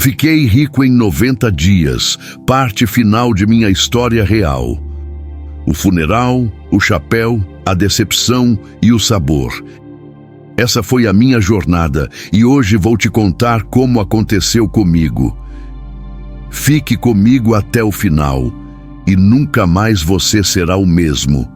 Fiquei rico em 90 dias, parte final de minha história real. O funeral, o chapéu, a decepção e o sabor. Essa foi a minha jornada e hoje vou te contar como aconteceu comigo. Fique comigo até o final e nunca mais você será o mesmo.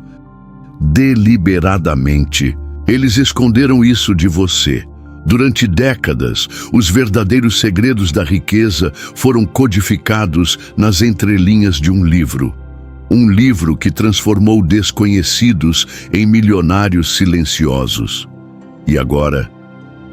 Deliberadamente, eles esconderam isso de você. Durante décadas, os verdadeiros segredos da riqueza foram codificados nas entrelinhas de um livro. Um livro que transformou desconhecidos em milionários silenciosos. E agora,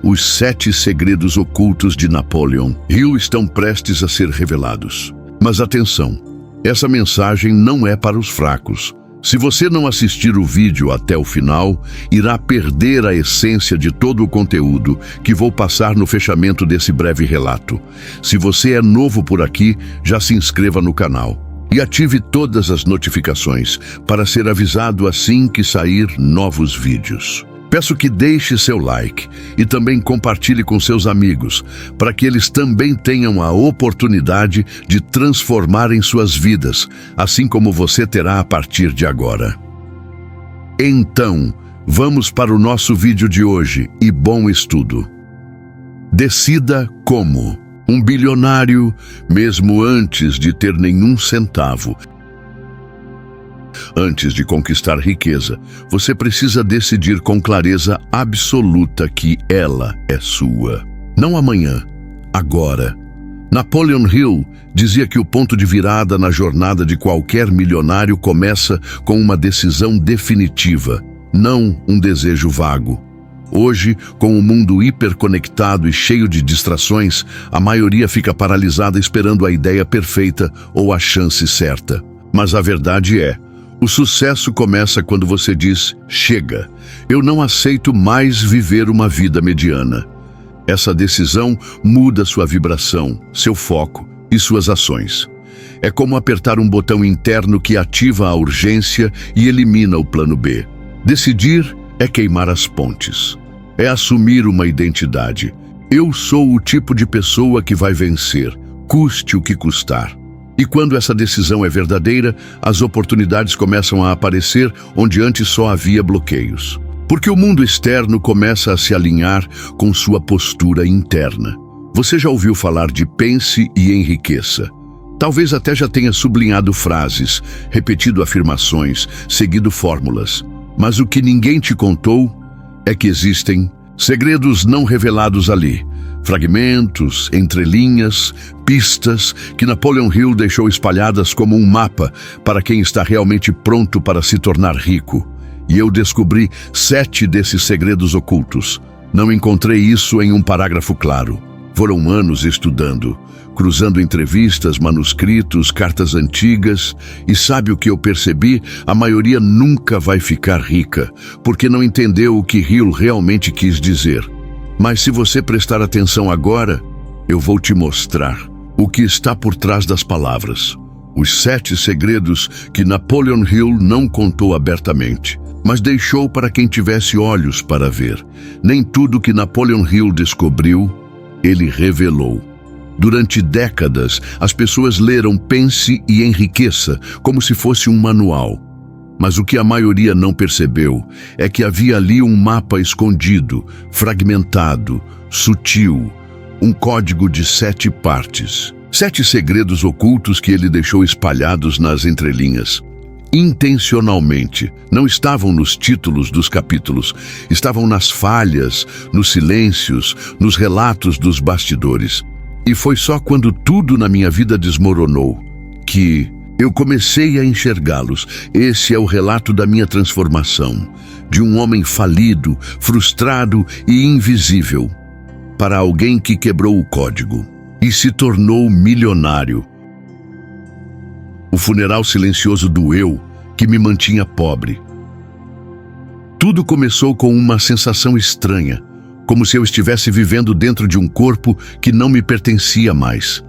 os 7 segredos ocultos de Napoleon Hill estão prestes a ser revelados. Mas atenção, essa mensagem não é para os fracos. Se você não assistir o vídeo até o final, irá perder a essência de todo o conteúdo que vou passar no fechamento desse breve relato. Se você é novo por aqui, já se inscreva no canal e ative todas as notificações para ser avisado assim que sair novos vídeos. Peço que deixe seu like e também compartilhe com seus amigos, para que eles também tenham a oportunidade de transformarem suas vidas, assim como você terá a partir de agora. Então, vamos para o nosso vídeo de hoje e bom estudo. Decida como. Um bilionário, mesmo antes de ter nenhum centavo. Antes de conquistar riqueza, você precisa decidir com clareza absoluta que ela é sua. Não amanhã, agora. Napoleon Hill dizia que o ponto de virada na jornada de qualquer milionário começa com uma decisão definitiva, não um desejo vago. Hoje, com o mundo hiperconectado e cheio de distrações, a maioria fica paralisada esperando a ideia perfeita ou a chance certa. Mas a verdade é, o sucesso começa quando você diz, chega, eu não aceito mais viver uma vida mediana. Essa decisão muda sua vibração, seu foco e suas ações. É como apertar um botão interno que ativa a urgência e elimina o plano B. Decidir é queimar as pontes. É assumir uma identidade. Eu sou o tipo de pessoa que vai vencer, custe o que custar. E quando essa decisão é verdadeira, as oportunidades começam a aparecer onde antes só havia bloqueios. Porque o mundo externo começa a se alinhar com sua postura interna. Você já ouviu falar de pense e enriqueça. Talvez até já tenha sublinhado frases, repetido afirmações, seguido fórmulas. Mas o que ninguém te contou é que existem segredos não revelados ali. Fragmentos, entrelinhas, pistas que Napoleon Hill deixou espalhadas como um mapa para quem está realmente pronto para se tornar rico. E eu descobri 7 desses segredos ocultos. Não encontrei isso em um parágrafo claro. Foram anos estudando, cruzando entrevistas, manuscritos, cartas antigas. E sabe o que eu percebi? A maioria nunca vai ficar rica, porque não entendeu o que Hill realmente quis dizer. Mas se você prestar atenção agora, eu vou te mostrar o que está por trás das palavras. Os 7 segredos que Napoleon Hill não contou abertamente, mas deixou para quem tivesse olhos para ver. Nem tudo que Napoleon Hill descobriu, ele revelou. Durante décadas, as pessoas leram Pense e Enriqueça como se fosse um manual. Mas o que a maioria não percebeu é que havia ali um mapa escondido, fragmentado, sutil, um código de 7 partes. 7 segredos ocultos que ele deixou espalhados nas entrelinhas. Intencionalmente, não estavam nos títulos dos capítulos, estavam nas falhas, nos silêncios, nos relatos dos bastidores. E foi só quando tudo na minha vida desmoronou que eu comecei a enxergá-los. Esse é o relato da minha transformação, de um homem falido, frustrado e invisível, para alguém que quebrou o código e se tornou milionário. O funeral silencioso do eu, que me mantinha pobre. Tudo começou com uma sensação estranha, como se eu estivesse vivendo dentro de um corpo que não me pertencia mais.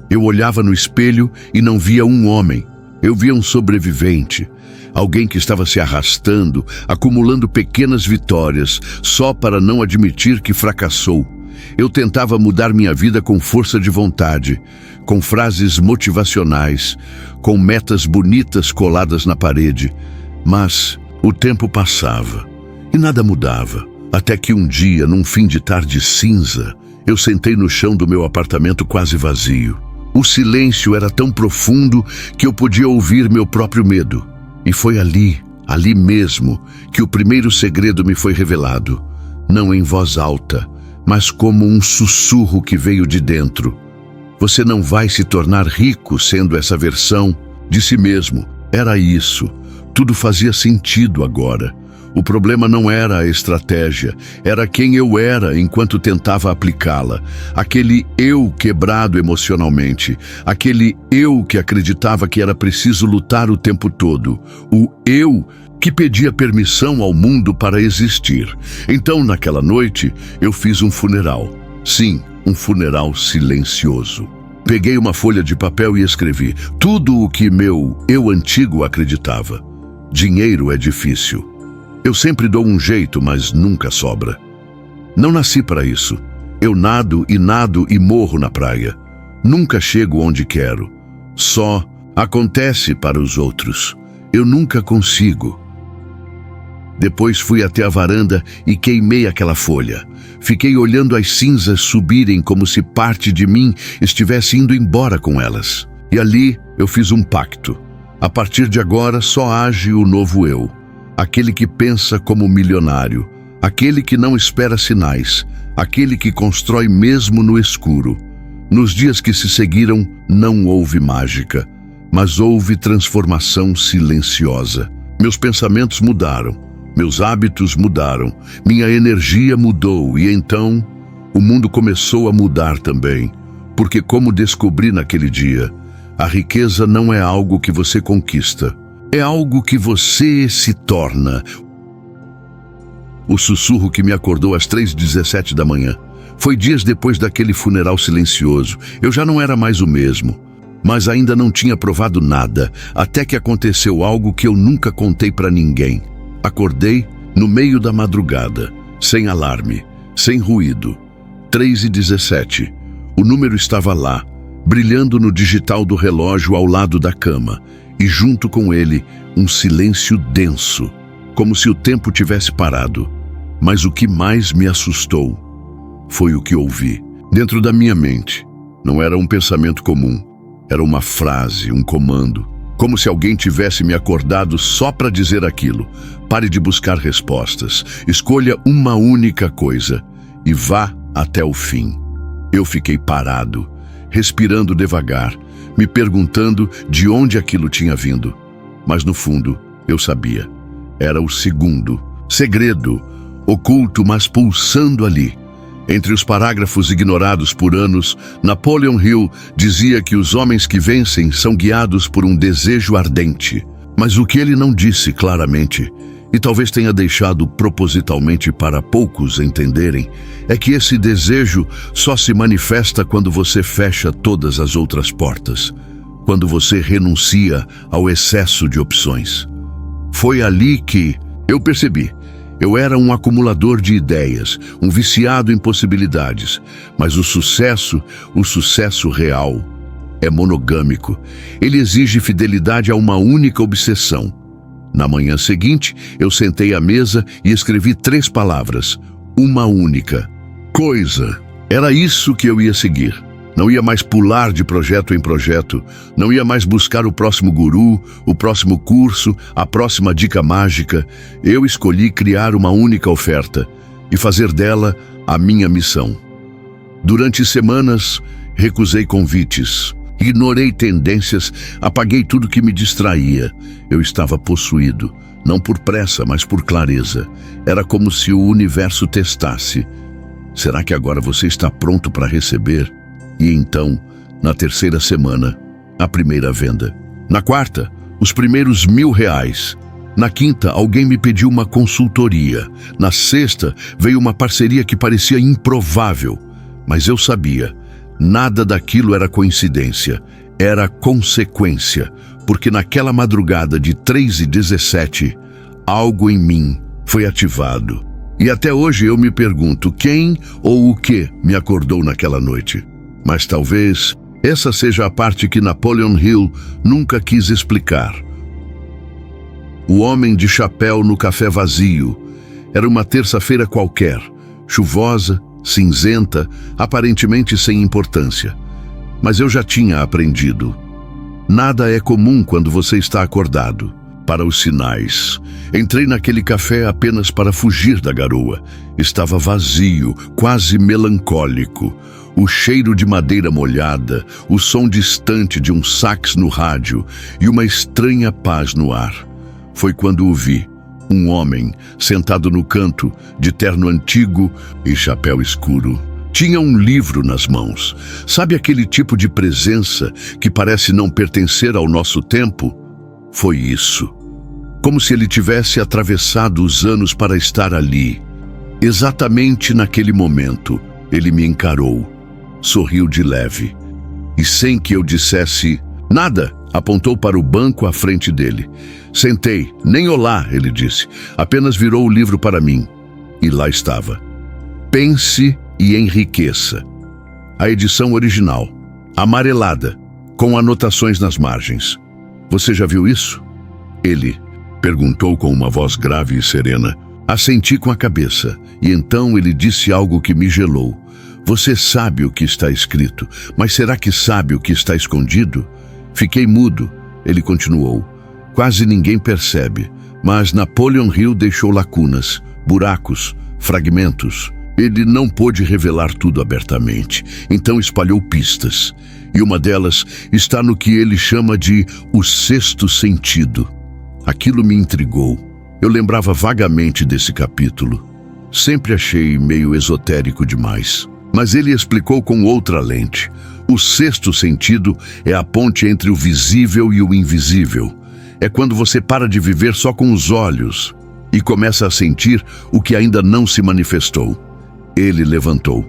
Eu olhava no espelho e não via um homem. Eu via um sobrevivente, alguém que estava se arrastando, acumulando pequenas vitórias, só para não admitir que fracassou. Eu tentava mudar minha vida com força de vontade, com frases motivacionais, com metas bonitas coladas na parede. Mas o tempo passava e nada mudava. Até que um dia, num fim de tarde cinza, eu sentei no chão do meu apartamento quase vazio. O silêncio era tão profundo que eu podia ouvir meu próprio medo. E foi ali mesmo, que o primeiro segredo me foi revelado. Não em voz alta, mas como um sussurro que veio de dentro. Você não vai se tornar rico sendo essa versão de si mesmo. Era isso. Tudo fazia sentido agora. O problema não era a estratégia, era quem eu era enquanto tentava aplicá-la. Aquele eu quebrado emocionalmente, aquele eu que acreditava que era preciso lutar o tempo todo, o eu que pedia permissão ao mundo para existir. Então, naquela noite, eu fiz um funeral. Sim, um funeral silencioso. Peguei uma folha de papel e escrevi tudo o que meu eu antigo acreditava. Dinheiro é difícil. Eu sempre dou um jeito, mas nunca sobra. Não nasci para isso. Eu nado e morro na praia. Nunca chego onde quero. Só acontece para os outros. Eu nunca consigo. Depois fui até a varanda e queimei aquela folha. Fiquei olhando as cinzas subirem como se parte de mim estivesse indo embora com elas. E ali eu fiz um pacto. A partir de agora só age o novo eu. Aquele que pensa como milionário, aquele que não espera sinais, aquele que constrói mesmo no escuro. Nos dias que se seguiram, não houve mágica, mas houve transformação silenciosa. Meus pensamentos mudaram, meus hábitos mudaram, minha energia mudou e então o mundo começou a mudar também. Porque, como descobri naquele dia, a riqueza não é algo que você conquista. É algo que você se torna. O sussurro que me acordou às 3h17 da manhã. Foi dias depois daquele funeral silencioso. Eu já não era mais o mesmo. Mas ainda não tinha provado nada, até que aconteceu algo que eu nunca contei para ninguém. Acordei no meio da madrugada, sem alarme, sem ruído. 3h17. O número estava lá, brilhando no digital do relógio ao lado da cama. E junto com ele, um silêncio denso, como se o tempo tivesse parado. Mas o que mais me assustou foi o que ouvi. Dentro da minha mente, não era um pensamento comum, era uma frase, um comando. Como se alguém tivesse me acordado só para dizer aquilo. Pare de buscar respostas, escolha uma única coisa e vá até o fim. Eu fiquei parado, respirando devagar, me perguntando de onde aquilo tinha vindo. Mas no fundo, eu sabia. Era o segundo segredo, oculto, mas pulsando ali. Entre os parágrafos ignorados por anos, Napoleon Hill dizia que os homens que vencem são guiados por um desejo ardente. Mas o que ele não disse claramente, e talvez tenha deixado propositalmente para poucos entenderem, é que esse desejo só se manifesta quando você fecha todas as outras portas, quando você renuncia ao excesso de opções. Foi ali que eu percebi. Eu era um acumulador de ideias, um viciado em possibilidades, mas o sucesso real, é monogâmico. Ele exige fidelidade a uma única obsessão. Na manhã seguinte, eu sentei à mesa e escrevi 3 palavras. Uma única. Coisa. Era isso que eu ia seguir. Não ia mais pular de projeto em projeto. Não ia mais buscar o próximo guru, o próximo curso, a próxima dica mágica. Eu escolhi criar uma única oferta e fazer dela a minha missão. Durante semanas, recusei convites. Ignorei tendências, apaguei tudo que me distraía. Eu estava possuído, não por pressa, mas por clareza. Era como se o universo testasse. Será que agora você está pronto para receber? E então, na 3ª semana, a primeira venda. Na 4ª, os primeiros R$1.000. Na 5ª, alguém me pediu uma consultoria. Na 6ª, veio uma parceria que parecia improvável. Mas eu sabia. Nada daquilo era coincidência, era consequência, porque naquela madrugada de 3h17, algo em mim foi ativado. E até hoje eu me pergunto quem ou o que me acordou naquela noite. Mas talvez essa seja a parte que Napoleon Hill nunca quis explicar. O homem de chapéu no café vazio. Era uma terça-feira qualquer, chuvosa, cinzenta, aparentemente sem importância. Mas eu já tinha aprendido. Nada é comum quando você está acordado. Para os sinais. Entrei naquele café apenas para fugir da garoa. Estava vazio, quase melancólico. O cheiro de madeira molhada, o som distante de um sax no rádio e uma estranha paz no ar. Foi quando o vi. Um homem, sentado no canto, de terno antigo e chapéu escuro. Tinha um livro nas mãos. Sabe aquele tipo de presença que parece não pertencer ao nosso tempo? Foi isso. Como se ele tivesse atravessado os anos para estar ali. Exatamente naquele momento, ele me encarou. Sorriu de leve. E sem que eu dissesse nada, apontou para o banco à frente dele. Sentei, nem olá, ele disse. Apenas virou o livro para mim. E lá estava. Pense e enriqueça. A edição original, amarelada, com anotações nas margens. Você já viu isso? Ele perguntou com uma voz grave e serena. Assenti com a cabeça, e então ele disse algo que me gelou. Você sabe o que está escrito, mas será que sabe o que está escondido? Fiquei mudo. Ele continuou. Quase ninguém percebe, mas Napoleon Hill deixou lacunas, buracos, fragmentos. Ele não pôde revelar tudo abertamente, então espalhou pistas. E uma delas está no que ele chama de o sexto sentido. Aquilo me intrigou. Eu lembrava vagamente desse capítulo. Sempre achei meio esotérico demais. Mas ele explicou com outra lente. O sexto sentido é a ponte entre o visível e o invisível. É quando você para de viver só com os olhos e começa a sentir o que ainda não se manifestou. Ele levantou.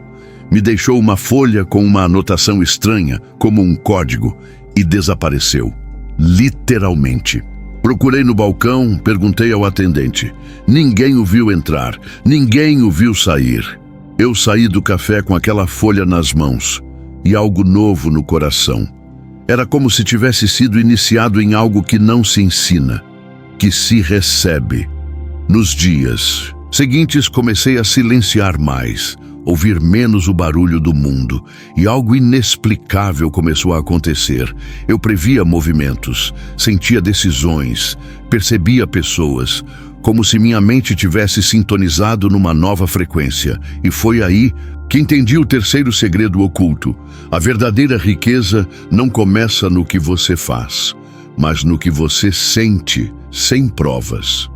Me deixou uma folha com uma anotação estranha, como um código, e desapareceu. Literalmente. Procurei no balcão, perguntei ao atendente. Ninguém o viu entrar, ninguém o viu sair. Eu saí do café com aquela folha nas mãos e algo novo no coração. Era como se tivesse sido iniciado em algo que não se ensina, que se recebe. Nos dias seguintes comecei a silenciar mais, ouvir menos o barulho do mundo, e algo inexplicável começou a acontecer. Eu previa movimentos, sentia decisões, percebia pessoas, como se minha mente tivesse sintonizado numa nova frequência. E foi aí que entendi o terceiro segredo oculto. A verdadeira riqueza não começa no que você faz, mas no que você sente, sem provas.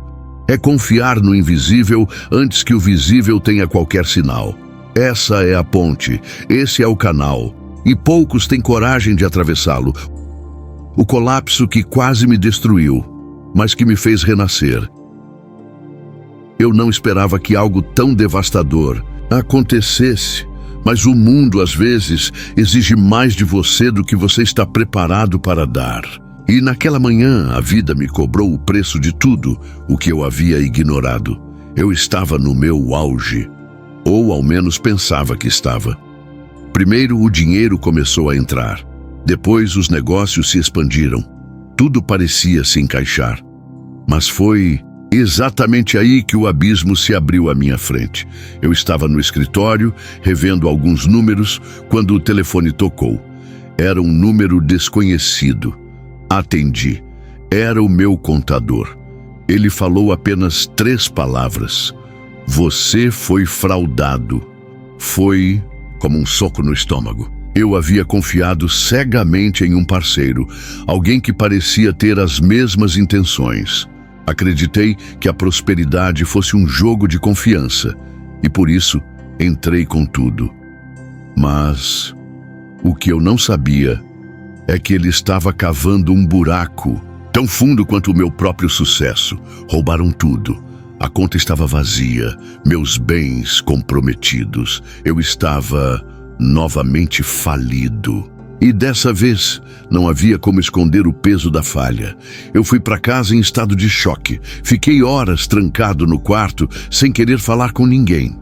É confiar no invisível antes que o visível tenha qualquer sinal. Essa é a ponte, esse é o canal, e poucos têm coragem de atravessá-lo. O colapso que quase me destruiu, mas que me fez renascer. Eu não esperava que algo tão devastador acontecesse, mas o mundo às vezes exige mais de você do que você está preparado para dar. E naquela manhã a vida me cobrou o preço de tudo o que eu havia ignorado. Eu estava no meu auge. Ou ao menos pensava que estava. Primeiro o dinheiro começou a entrar. Depois os negócios se expandiram. Tudo parecia se encaixar. Mas foi exatamente aí que o abismo se abriu à minha frente. Eu estava no escritório, revendo alguns números, quando o telefone tocou. Era um número desconhecido. Atendi. Era o meu contador. Ele falou apenas 3 palavras. Você foi fraudado. Foi como um soco no estômago. Eu havia confiado cegamente em um parceiro, alguém que parecia ter as mesmas intenções. Acreditei que a prosperidade fosse um jogo de confiança e por isso entrei com tudo. Mas o que eu não sabia é que ele estava cavando um buraco tão fundo quanto o meu próprio sucesso. Roubaram tudo. A conta estava vazia, meus bens comprometidos. Eu estava novamente falido. E dessa vez, não havia como esconder o peso da falha. Eu fui para casa em estado de choque. Fiquei horas trancado no quarto, sem querer falar com ninguém.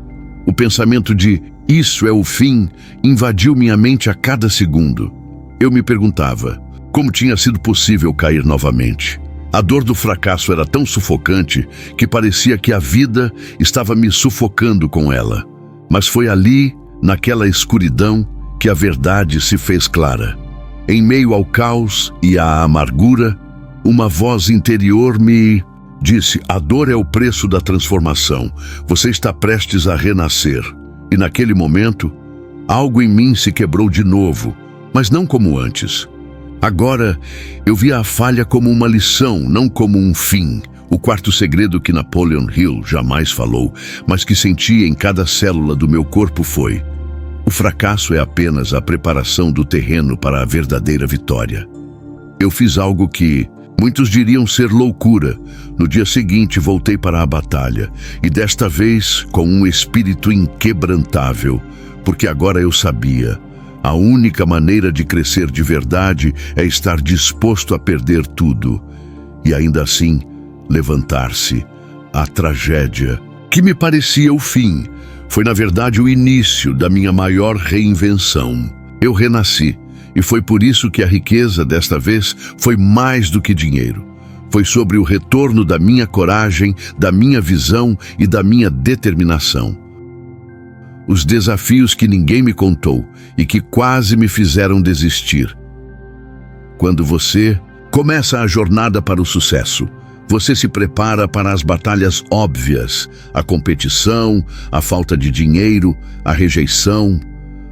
O pensamento de "isso é o fim" invadiu minha mente a cada segundo. Eu me perguntava, como tinha sido possível cair novamente? A dor do fracasso era tão sufocante que parecia que a vida estava me sufocando com ela. Mas foi ali, naquela escuridão, que a verdade se fez clara. Em meio ao caos e à amargura, uma voz interior me disse: "A dor é o preço da transformação. Você está prestes a renascer." E naquele momento, algo em mim se quebrou de novo, mas não como antes. Agora, eu via a falha como uma lição, não como um fim. O quarto segredo que Napoleon Hill jamais falou, mas que senti em cada célula do meu corpo foi: o fracasso é apenas a preparação do terreno para a verdadeira vitória. Eu fiz algo que muitos diriam ser loucura. No dia seguinte, voltei para a batalha, e desta vez com um espírito inquebrantável, porque agora eu sabia: a única maneira de crescer de verdade é estar disposto a perder tudo, e ainda assim levantar-se. A tragédia, que me parecia o fim, foi na verdade o início da minha maior reinvenção. Eu renasci, e foi por isso que a riqueza desta vez foi mais do que dinheiro. Foi sobre o retorno da minha coragem, da minha visão e da minha determinação. Os desafios que ninguém me contou e que quase me fizeram desistir. Quando você começa a jornada para o sucesso, você se prepara para as batalhas óbvias, a competição, a falta de dinheiro, a rejeição.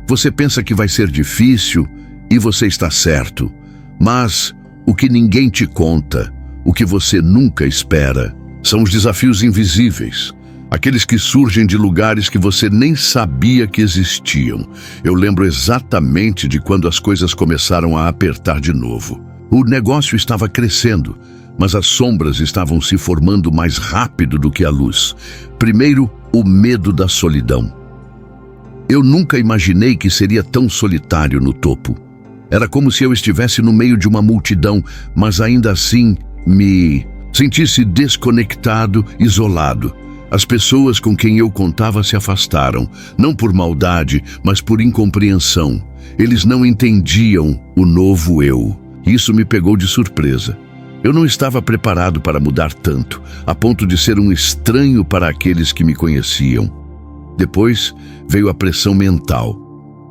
Você pensa que vai ser difícil e você está certo. Mas o que ninguém te conta, o que você nunca espera, são os desafios invisíveis. Aqueles que surgem de lugares que você nem sabia que existiam. Eu lembro exatamente de quando as coisas começaram a apertar de novo. O negócio estava crescendo, mas as sombras estavam se formando mais rápido do que a luz. Primeiro, o medo da solidão. Eu nunca imaginei que seria tão solitário no topo. Era como se eu estivesse no meio de uma multidão, mas ainda assim me sentisse desconectado, isolado. As pessoas com quem eu contava se afastaram, não por maldade, mas por incompreensão. Eles não entendiam o novo eu. Isso me pegou de surpresa. Eu não estava preparado para mudar tanto, a ponto de ser um estranho para aqueles que me conheciam. Depois veio a pressão mental.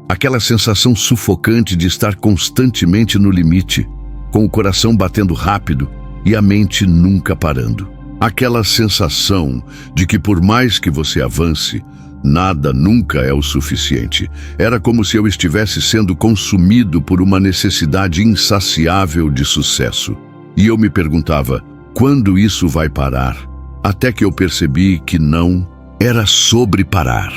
Aquela sensação sufocante de estar constantemente no limite, com o coração batendo rápido e a mente nunca parando. Aquela sensação de que por mais que você avance, nada nunca é o suficiente. Era como se eu estivesse sendo consumido por uma necessidade insaciável de sucesso. E eu me perguntava, quando isso vai parar? Até que eu percebi que não era sobre parar.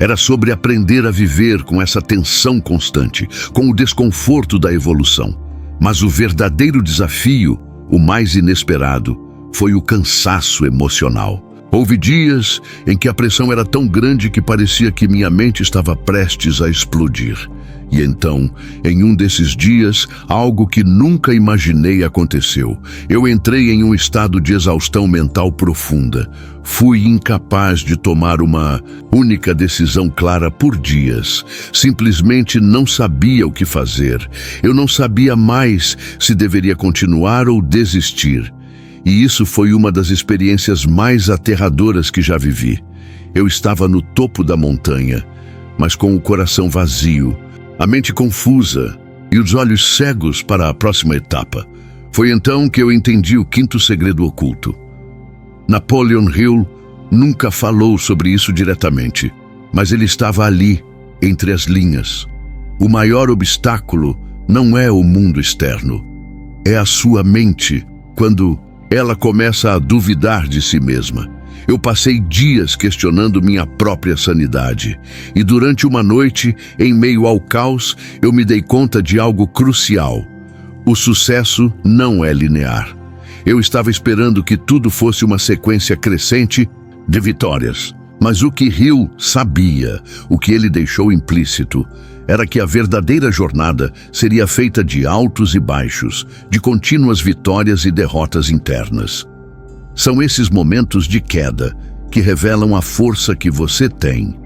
Era sobre aprender a viver com essa tensão constante, com o desconforto da evolução. Mas o verdadeiro desafio, o mais inesperado, foi o cansaço emocional. Houve dias em que a pressão era tão grande que parecia que minha mente estava prestes a explodir. E então, em um desses dias, algo que nunca imaginei aconteceu. Eu entrei em um estado de exaustão mental profunda. Fui incapaz de tomar uma única decisão clara por dias. Simplesmente não sabia o que fazer. Eu não sabia mais se deveria continuar ou desistir. E isso foi uma das experiências mais aterradoras que já vivi. Eu estava no topo da montanha, mas com o coração vazio, a mente confusa e os olhos cegos para a próxima etapa. Foi então que eu entendi o quinto segredo oculto. Napoleon Hill nunca falou sobre isso diretamente, mas ele estava ali, entre as linhas. O maior obstáculo não é o mundo externo, é a sua mente, quando ela começa a duvidar de si mesma. Eu passei dias questionando minha própria sanidade. E durante uma noite, em meio ao caos, eu me dei conta de algo crucial. O sucesso não é linear. Eu estava esperando que tudo fosse uma sequência crescente de vitórias. Mas o que Hill sabia, o que ele deixou implícito, era que a verdadeira jornada seria feita de altos e baixos, de contínuas vitórias e derrotas internas. São esses momentos de queda que revelam a força que você tem.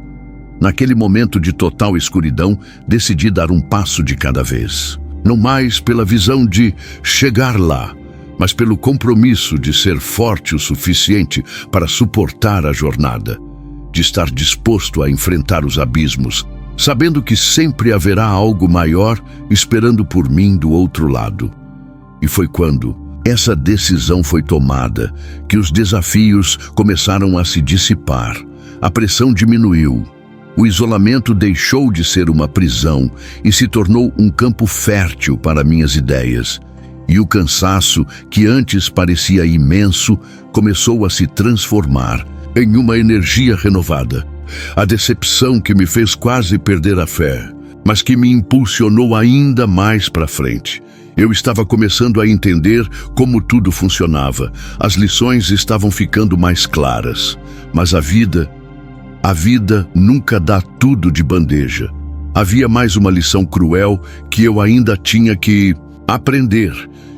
Naquele momento de total escuridão, decidi dar um passo de cada vez. Não mais pela visão de chegar lá, mas pelo compromisso de ser forte o suficiente para suportar a jornada, de estar disposto a enfrentar os abismos, sabendo que sempre haverá algo maior esperando por mim do outro lado. E foi quando essa decisão foi tomada que os desafios começaram a se dissipar, a pressão diminuiu, o isolamento deixou de ser uma prisão e se tornou um campo fértil para minhas ideias. E o cansaço, que antes parecia imenso, começou a se transformar em uma energia renovada. A decepção que me fez quase perder a fé, mas que me impulsionou ainda mais para frente. Eu estava começando a entender como tudo funcionava. As lições estavam ficando mais claras. Mas a vida nunca dá tudo de bandeja. Havia mais uma lição cruel que eu ainda tinha que aprender.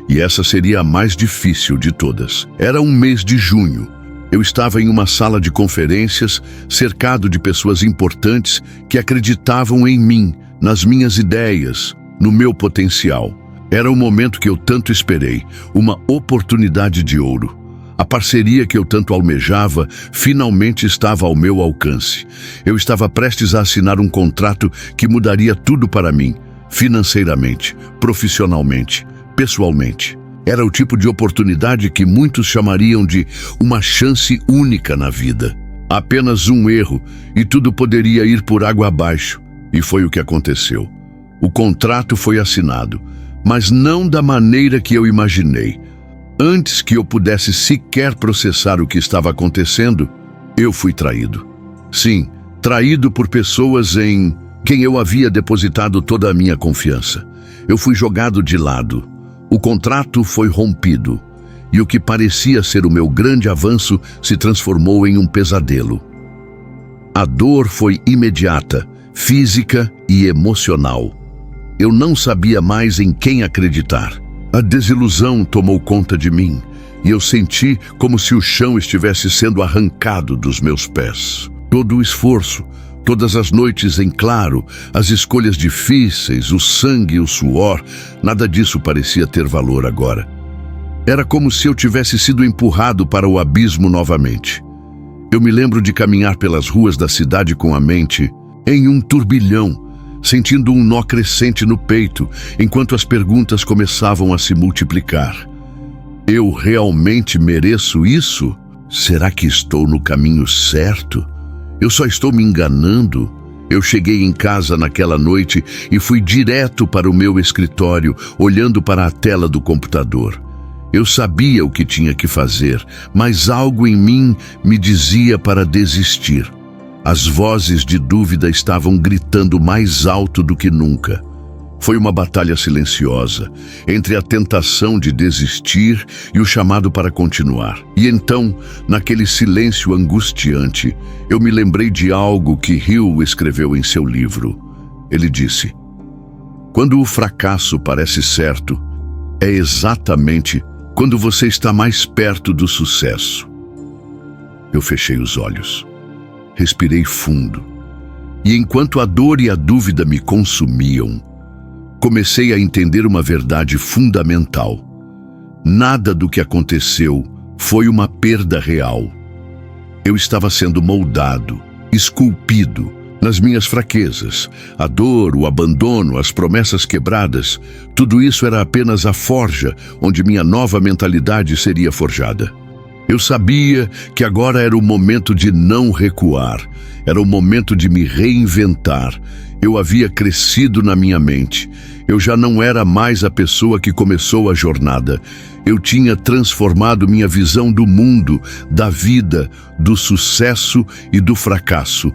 E essa seria a mais difícil de todas. Era um mês de junho. Eu estava em uma sala de conferências, cercado de pessoas importantes que acreditavam em mim, nas minhas ideias, no meu potencial. Era o momento que eu tanto esperei, uma oportunidade de ouro. A parceria que eu tanto almejava finalmente estava ao meu alcance. Eu estava prestes a assinar um contrato que mudaria tudo para mim, financeiramente, profissionalmente, pessoalmente. Era o tipo de oportunidade que muitos chamariam de uma chance única na vida. Apenas um erro e tudo poderia ir por água abaixo. E foi o que aconteceu. O contrato foi assinado, mas não da maneira que eu imaginei. Antes que eu pudesse sequer processar o que estava acontecendo, eu fui traído. Sim, traído por pessoas em quem eu havia depositado toda a minha confiança. Eu fui jogado de lado. O contrato foi rompido, e o que parecia ser o meu grande avanço se transformou em um pesadelo. A dor foi imediata, física e emocional. Eu não sabia mais em quem acreditar. A desilusão tomou conta de mim, e eu senti como se o chão estivesse sendo arrancado dos meus pés. Todo o esforço, todas as noites em claro, as escolhas difíceis, o sangue e o suor, nada disso parecia ter valor agora. Era como se eu tivesse sido empurrado para o abismo novamente. Eu me lembro de caminhar pelas ruas da cidade com a mente em um turbilhão, sentindo um nó crescente no peito, enquanto as perguntas começavam a se multiplicar. Eu realmente mereço isso? Será que estou no caminho certo? Eu só estou me enganando? Eu cheguei em casa naquela noite e fui direto para o meu escritório, olhando para a tela do computador. Eu sabia o que tinha que fazer, mas algo em mim me dizia para desistir. As vozes de dúvida estavam gritando mais alto do que nunca. Foi uma batalha silenciosa, entre a tentação de desistir e o chamado para continuar. E então, naquele silêncio angustiante, eu me lembrei de algo que Hill escreveu em seu livro. Ele disse: "Quando o fracasso parece certo, é exatamente quando você está mais perto do sucesso." Eu fechei os olhos. Respirei fundo. E enquanto a dor e a dúvida me consumiam, comecei a entender uma verdade fundamental. Nada do que aconteceu foi uma perda real. Eu estava sendo moldado, esculpido nas minhas fraquezas. A dor, o abandono, as promessas quebradas, tudo isso era apenas a forja onde minha nova mentalidade seria forjada. Eu sabia que agora era o momento de não recuar, era o momento de me reinventar. Eu havia crescido na minha mente. Eu já não era mais a pessoa que começou a jornada. Eu tinha transformado minha visão do mundo, da vida, do sucesso e do fracasso.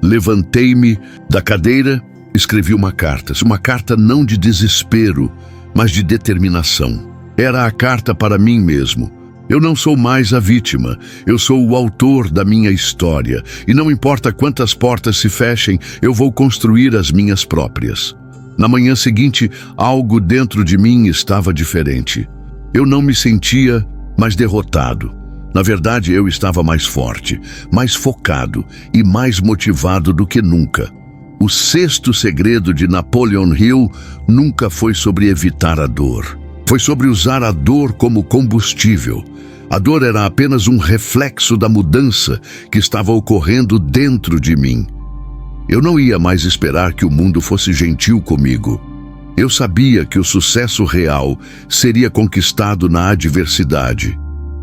Levantei-me da cadeira, escrevi uma carta não de desespero, mas de determinação. Era a carta para mim mesmo. Eu não sou mais a vítima, eu sou o autor da minha história, e não importa quantas portas se fechem, eu vou construir as minhas próprias. Na manhã seguinte, algo dentro de mim estava diferente. Eu não me sentia mais derrotado. Na verdade, eu estava mais forte, mais focado e mais motivado do que nunca. O sexto segredo de Napoleon Hill nunca foi sobre evitar a dor. Foi sobre usar a dor como combustível. A dor era apenas um reflexo da mudança que estava ocorrendo dentro de mim. Eu não ia mais esperar que o mundo fosse gentil comigo. Eu sabia que o sucesso real seria conquistado na adversidade.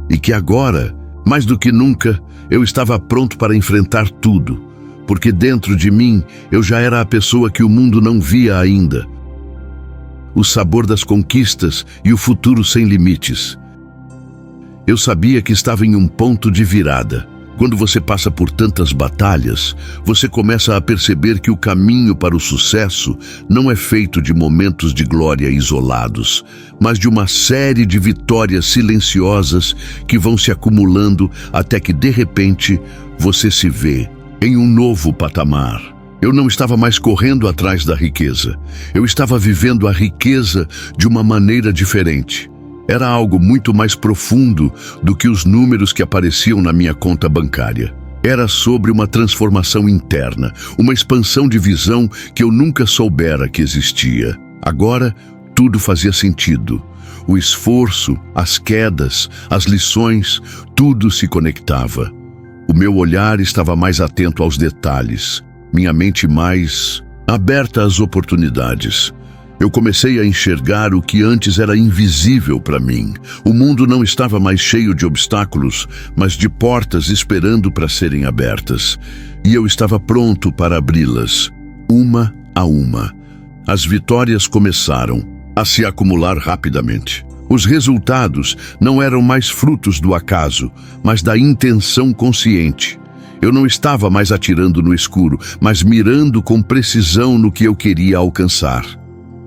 E que agora, mais do que nunca, eu estava pronto para enfrentar tudo. Porque dentro de mim, eu já era a pessoa que o mundo não via ainda. O sabor das conquistas e o futuro sem limites. Eu sabia que estava em um ponto de virada. Quando você passa por tantas batalhas, você começa a perceber que o caminho para o sucesso não é feito de momentos de glória isolados, mas de uma série de vitórias silenciosas que vão se acumulando até que, de repente, você se vê em um novo patamar. Eu não estava mais correndo atrás da riqueza. Eu estava vivendo a riqueza de uma maneira diferente. Era algo muito mais profundo do que os números que apareciam na minha conta bancária. Era sobre uma transformação interna, uma expansão de visão que eu nunca soubera que existia. Agora, tudo fazia sentido. O esforço, as quedas, as lições, tudo se conectava. O meu olhar estava mais atento aos detalhes, minha mente mais aberta às oportunidades. Eu comecei a enxergar o que antes era invisível para mim. O mundo não estava mais cheio de obstáculos, mas de portas esperando para serem abertas. E eu estava pronto para abri-las, uma a uma. As vitórias começaram a se acumular rapidamente. Os resultados não eram mais frutos do acaso, mas da intenção consciente. Eu não estava mais atirando no escuro, mas mirando com precisão no que eu queria alcançar.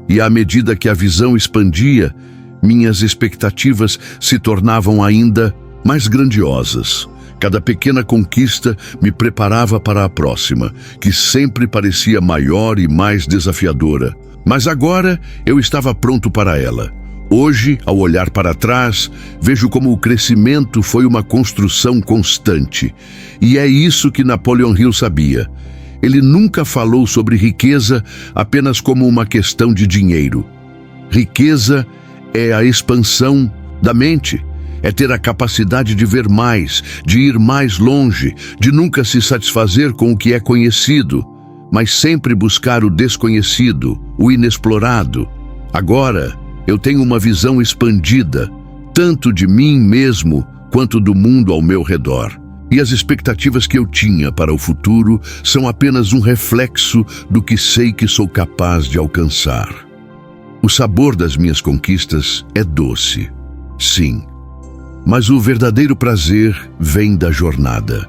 E à medida que a visão expandia, minhas expectativas se tornavam ainda mais grandiosas. Cada pequena conquista me preparava para a próxima, que sempre parecia maior e mais desafiadora. Mas agora eu estava pronto para ela. Hoje, ao olhar para trás, vejo como o crescimento foi uma construção constante. E é isso que Napoleon Hill sabia. Ele nunca falou sobre riqueza apenas como uma questão de dinheiro. Riqueza é a expansão da mente, é ter a capacidade de ver mais, de ir mais longe, de nunca se satisfazer com o que é conhecido, mas sempre buscar o desconhecido, o inexplorado. Agora, eu tenho uma visão expandida, tanto de mim mesmo quanto do mundo ao meu redor. E as expectativas que eu tinha para o futuro são apenas um reflexo do que sei que sou capaz de alcançar. O sabor das minhas conquistas é doce, sim, mas o verdadeiro prazer vem da jornada,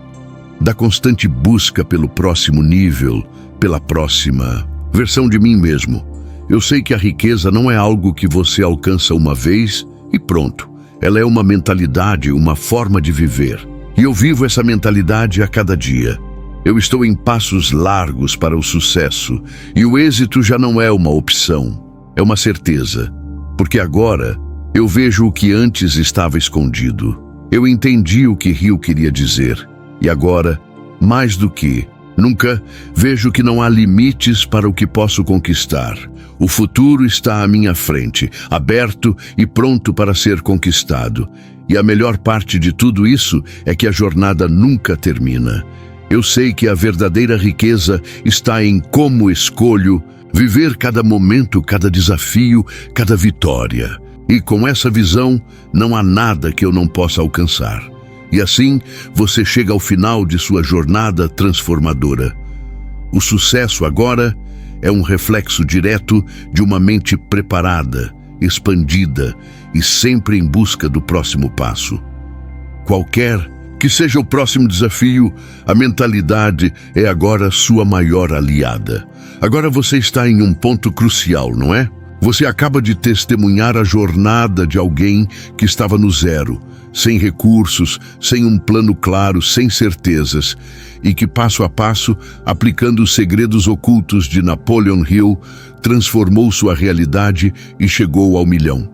da constante busca pelo próximo nível, pela próxima versão de mim mesmo. Eu sei que a riqueza não é algo que você alcança uma vez e pronto. Ela é uma mentalidade, uma forma de viver. E eu vivo essa mentalidade a cada dia. Eu estou em passos largos para o sucesso, e o êxito já não é uma opção, é uma certeza. Porque agora eu vejo o que antes estava escondido. Eu entendi o que Hill queria dizer. E agora, mais do que nunca, vejo que não há limites para o que posso conquistar. O futuro está à minha frente, aberto e pronto para ser conquistado. E a melhor parte de tudo isso é que a jornada nunca termina. Eu sei que a verdadeira riqueza está em como escolho viver cada momento, cada desafio, cada vitória. E com essa visão, não há nada que eu não possa alcançar. E assim, você chega ao final de sua jornada transformadora. O sucesso agora é um reflexo direto de uma mente preparada, expandida e sempre em busca do próximo passo. Qualquer que seja o próximo desafio, a mentalidade é agora sua maior aliada. Agora você está em um ponto crucial, não é? Você acaba de testemunhar a jornada de alguém que estava no zero, sem recursos, sem um plano claro, sem certezas, e que passo a passo, aplicando os segredos ocultos de Napoleon Hill, transformou sua realidade e chegou ao milhão.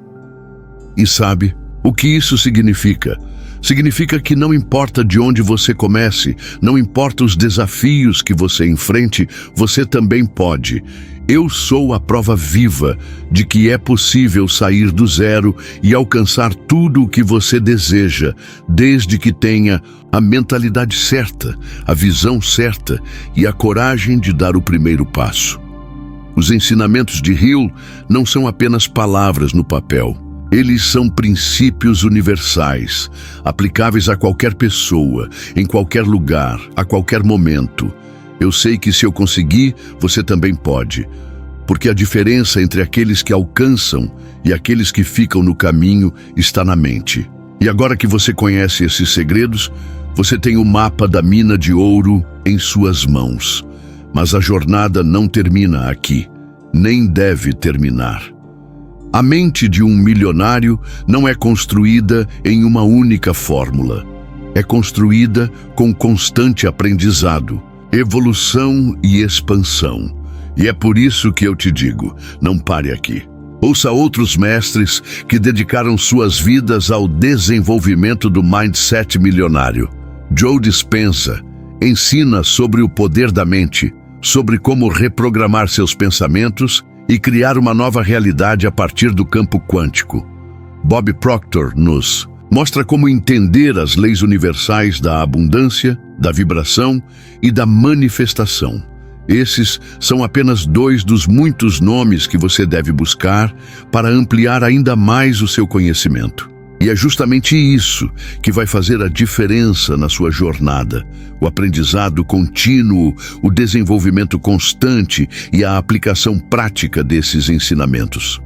E sabe o que isso significa? Significa que não importa de onde você comece, não importa os desafios que você enfrente, você também pode. Eu sou a prova viva de que é possível sair do zero e alcançar tudo o que você deseja, desde que tenha a mentalidade certa, a visão certa e a coragem de dar o primeiro passo. Os ensinamentos de Hill não são apenas palavras no papel. Eles são princípios universais, aplicáveis a qualquer pessoa, em qualquer lugar, a qualquer momento. Eu sei que se eu conseguir, você também pode. Porque a diferença entre aqueles que alcançam e aqueles que ficam no caminho está na mente. E agora que você conhece esses segredos, você tem o mapa da mina de ouro em suas mãos. Mas a jornada não termina aqui, nem deve terminar. A mente de um milionário não é construída em uma única fórmula. É construída com constante aprendizado, evolução e expansão. E é por isso que eu te digo, não pare aqui. Ouça outros mestres que dedicaram suas vidas ao desenvolvimento do mindset milionário. Joe Dispenza ensina sobre o poder da mente, sobre como reprogramar seus pensamentos e criar uma nova realidade a partir do campo quântico. Bob Proctor nos mostra como entender as leis universais da abundância, da vibração e da manifestação. Esses são apenas dois dos muitos nomes que você deve buscar para ampliar ainda mais o seu conhecimento. E é justamente isso que vai fazer a diferença na sua jornada. O aprendizado contínuo, o desenvolvimento constante e a aplicação prática desses ensinamentos.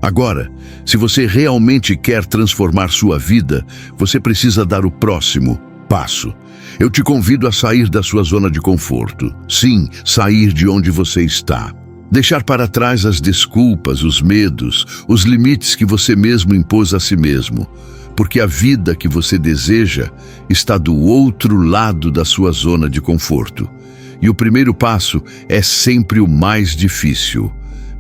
Agora, se você realmente quer transformar sua vida, você precisa dar o próximo passo. Eu te convido a sair da sua zona de conforto. Sim, sair de onde você está. Deixar para trás as desculpas, os medos, os limites que você mesmo impôs a si mesmo. Porque a vida que você deseja está do outro lado da sua zona de conforto. E o primeiro passo é sempre o mais difícil,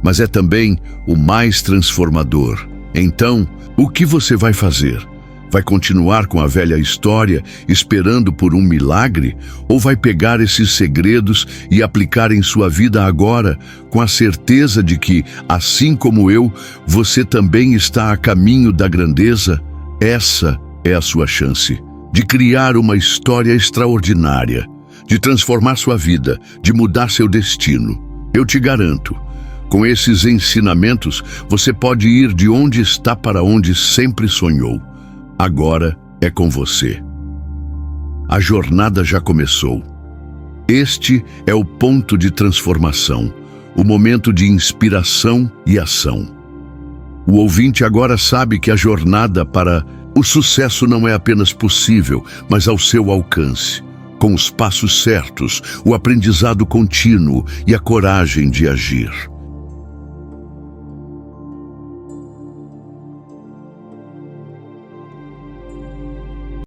mas é também o mais transformador. Então, o que você vai fazer? Vai continuar com a velha história, esperando por um milagre? Ou vai pegar esses segredos e aplicar em sua vida agora, com a certeza de que, assim como eu, você também está a caminho da grandeza? Essa é a sua chance de criar uma história extraordinária, de transformar sua vida, de mudar seu destino. Eu te garanto, com esses ensinamentos, você pode ir de onde está para onde sempre sonhou. Agora é com você. A jornada já começou. Este é o ponto de transformação, o momento de inspiração e ação. O ouvinte agora sabe que a jornada para o sucesso não é apenas possível, mas ao seu alcance, com os passos certos, o aprendizado contínuo e a coragem de agir.